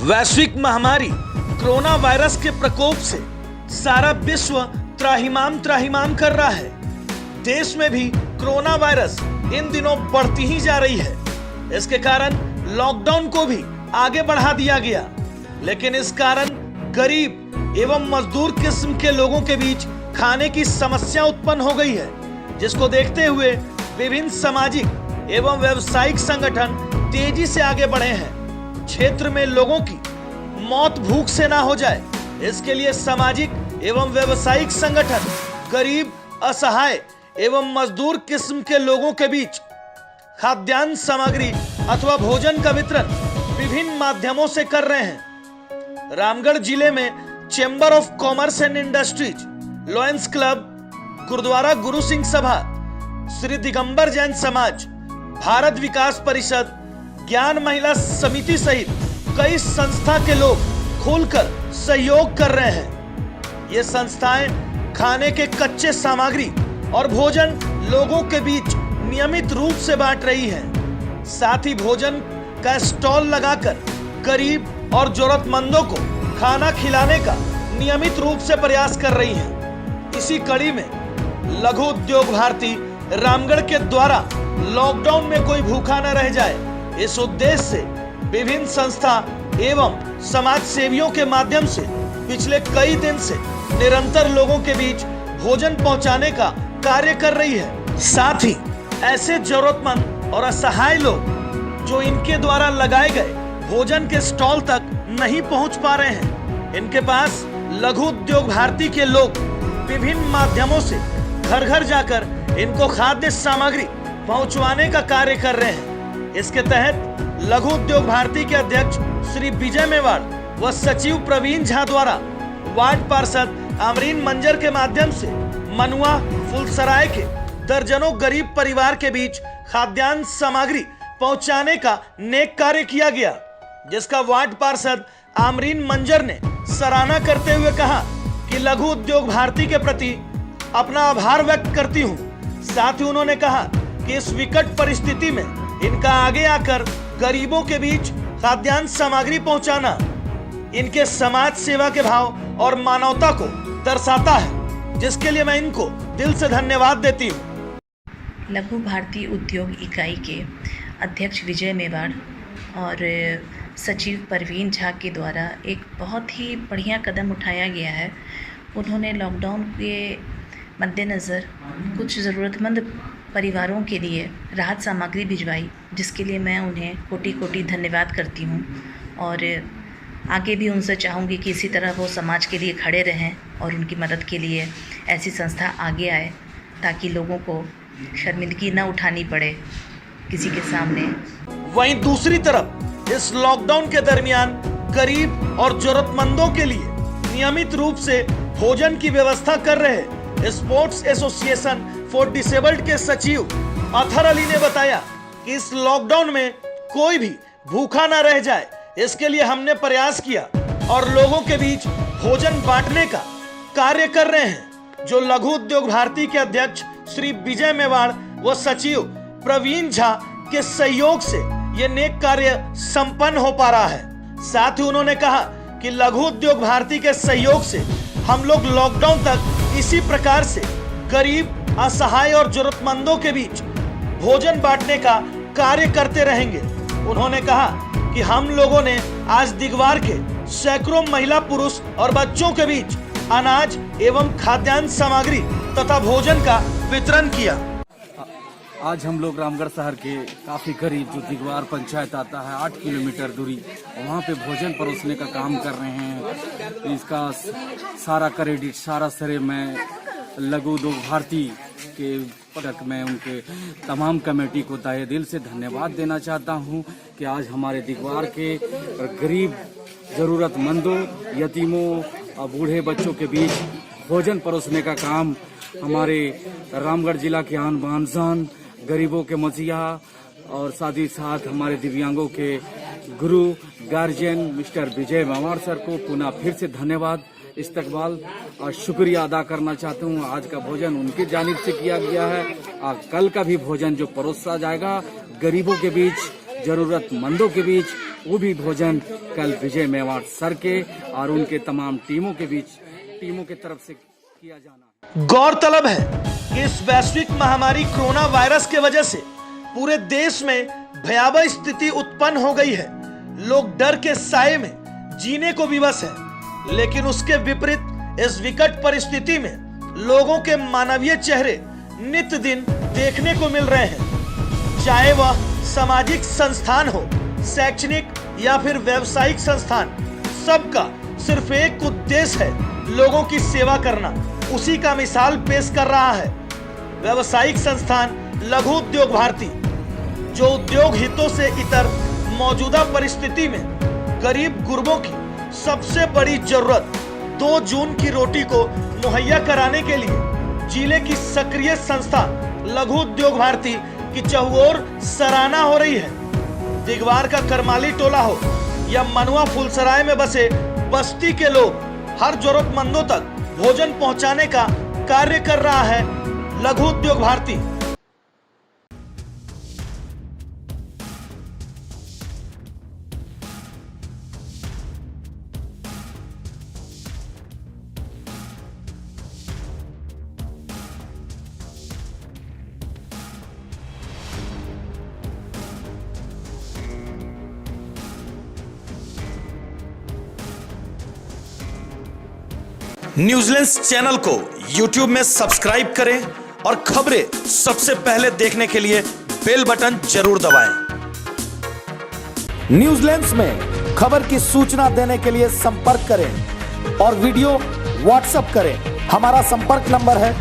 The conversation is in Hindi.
वैश्विक महामारी कोरोना वायरस के प्रकोप से सारा विश्व त्राहिमाम कर रहा है। देश में भी कोरोना वायरस इन दिनों बढ़ती ही जा रही है। इसके कारण लॉकडाउन को भी आगे बढ़ा दिया गया, लेकिन इस कारण गरीब एवं मजदूर किस्म के लोगों के बीच खाने की समस्या उत्पन्न हो गई है, जिसको देखते हुए विभिन्न सामाजिक एवं व्यावसायिक संगठन तेजी से आगे बढ़े हैं। क्षेत्र में लोगों की मौत भूख से ना हो जाए, इसके लिए सामाजिक एवं व्यावसायिक संगठन गरीब, असहाय एवं मजदूर किस्म के लोगों के बीच खाद्यान्न सामग्री अथवा भोजन का वितरण विभिन्न माध्यमों से कर रहे हैं। रामगढ़ जिले में chamber of commerce and industries, lions club, Gurudwara Guru Singh सभा, श्री दिगंबर जैन समाज, भारत विकास परिषद, ज्ञान महिला समिति सहित कई संस्था के लोग खुलकर सहयोग कर रहे हैं। ये संस्थाएं खाने के कच्चे सामग्री और भोजन लोगों के बीच नियमित रूप से बांट रही हैं। साथ ही भोजन का स्टॉल लगाकर गरीब और जरूरतमंदों को खाना खिलाने का नियमित रूप से प्रयास कर रही हैं। इसी कड़ी में लघु उद्योग भारती रामगढ़ के द्वारा लॉकडाउन में कोई भूखा न रह जाए, इस उद्देश्य से विभिन्न संस्था एवं समाज सेवियों के माध्यम से पिछले कई दिन से निरंतर लोगों के बीच भोजन पहुंचाने का कार्य कर रही है। साथ ही ऐसे जरूरतमंद और असहाय लोग जो इनके द्वारा लगाए गए भोजन के स्टॉल तक नहीं पहुंच पा रहे हैं, इनके पास लघु उद्योग भारती के लोग विभिन्न माध्यमों से घर घर जाकर इनको खाद्य सामग्री पहुंचवाने का कार्य कर रहे हैं। इसके तहत लघु उद्योग भारती के अध्यक्ष श्री विजय मेवाड़ व सचिव प्रवीण झा द्वारा वार्ड पार्षद आमरीन मंजर के माध्यम से मनुआ फुलसराय के दर्जनों गरीब परिवार के बीच खाद्यान्न सामग्री पहुंचाने का नेक कार्य किया गया, जिसका वार्ड पार्षद आमरीन मंजर ने सराहना करते हुए कहा कि लघु उद्योग भारती के प्रति अपना आभार व्यक्त करती हूं। साथ ही उन्होंने कहा कि इस विकट परिस्थिति में इनका आगे आकर गरीबों के बीच खाद्यान्न सामग्री पहुंचाना इनके समाज सेवा के भाव और मानवता को दर्शाता है, जिसके लिए मैं इनको दिल से धन्यवाद देती हूँ। लघु भारती उद्योग इकाई के अध्यक्ष विजय मेवाड़ और सचिव परवीन झा के द्वारा एक बहुत ही बढ़िया कदम उठाया गया है। उन्होंने लॉकडाउन के मद्देनज़र कुछ ज़रूरतमंद परिवारों के लिए राहत सामग्री भिजवाई, जिसके लिए मैं उन्हें कोटि कोटि धन्यवाद करती हूँ और आगे भी उनसे चाहूँगी कि इसी तरह वो समाज के लिए खड़े रहें और उनकी मदद के लिए ऐसी संस्था आगे आए, ताकि लोगों को शर्मिंदगी न उठानी पड़े किसी के सामने। वहीं दूसरी तरफ इस लॉकडाउन के दरमियान गरीब और जरूरतमंदों के लिए नियमित रूप से भोजन की व्यवस्था कर रहे स्पोर्ट्स एसोसिएशन फॉर डिसेबल्ड के सचिव अथर अली ने बताया कि इस लॉकडाउन में कोई भी भूखा ना रह जाए, इसके लिए हमने प्रयास किया और लोगों के बीच भोजन बांटने का कार्य कर रहे हैं। जो लघु उद्योग भारती के अध्यक्ष श्री विजय मेवाड़ व सचिव प्रवीण झा के सहयोग से ये नेक कार्य संपन्न हो पा रहा है। साथ ही उन्होंने कहा कि लघु उद्योग भारती के सहयोग से हम लोग लॉकडाउन तक इसी प्रकार से गरीब, असहाय और जरूरतमंदों के बीच भोजन बांटने का कार्य करते रहेंगे। उन्होंने कहा कि हम लोगों ने आज दिगवार के सैकड़ों महिला, पुरुष और बच्चों के बीच अनाज एवं खाद्यान्न सामग्री तथा भोजन का वितरण किया। आज हम लोग रामगढ़ शहर के काफ़ी करीब जो दिगवार पंचायत आता है 8 किलोमीटर दूरी, वहाँ पे भोजन परोसने का काम कर रहे हैं। इसका सारा क्रेडिट, सारा श्रेय मैं लघु उद्योग भारती के पदक में उनके तमाम कमेटी को तहे दिल से धन्यवाद देना चाहता हूँ कि आज हमारे दिगवार के गरीब, ज़रूरतमंदों, यतीमों और बूढ़े बच्चों के बीच भोजन परोसने का काम हमारे रामगढ़ जिला के आन बान शान, गरीबों के मसीहा और साथ ही साथ हमारे दिव्यांगों के गुरु गार्जियन मिस्टर विजय मेवाड़ सर को पुनः फिर से धन्यवाद, इस्तकबाल और शुक्रिया अदा करना चाहता हूँ। आज का भोजन उनकी जानिब से किया गया है और कल का भी भोजन जो परोसा जाएगा गरीबों के बीच, जरूरतमंदों के बीच वो भी भोजन कल विजय मेवाड़ सर के और उनके तमाम टीमों के तरफ से किया जाना है। गौरतलब है कि इस वैश्विक महामारी कोरोना वायरस के वजह से पूरे देश में भयावह स्थिति उत्पन्न हो गई है। लोग डर के साए में जीने को विवश है, लेकिन उसके विपरीत इस विकट परिस्थिति में लोगों के मानवीय चेहरे नित्य दिन देखने को मिल रहे हैं। चाहे वह सामाजिक संस्थान हो, शैक्षणिक या फिर व्यावसायिक संस्थान, सबका सिर्फ एक उद्देश्य है, लोगों की सेवा करना। उसी का मिसाल पेश कर रहा है व्यावसायिक संस्थान लघु उद्योग भारती, जो उद्योग हितों से इतर मौजूदा परिस्थिति में गरीब गुरबों की सबसे बड़ी जरूरत 2 जून की रोटी को मुहैया कराने के लिए जिले की सक्रिय संस्था लघु उद्योग भारती की चहुओर सराहना हो रही है। दिगवार का करमाली टोला हो या मनुआ फुलसराय में बसे बस्ती के लोग, हर जरूरतमंदों तक भोजन पहुंचाने का कार्य कर रहा है लघु उद्योग भारती। न्यूजीलैंड चैनल को YouTube में सब्सक्राइब करें और खबरें सबसे पहले देखने के लिए बेल बटन जरूर दबाएं। न्यूजीलैंड में खबर की सूचना देने के लिए संपर्क करें और वीडियो व्हाट्सएप करें। हमारा संपर्क नंबर है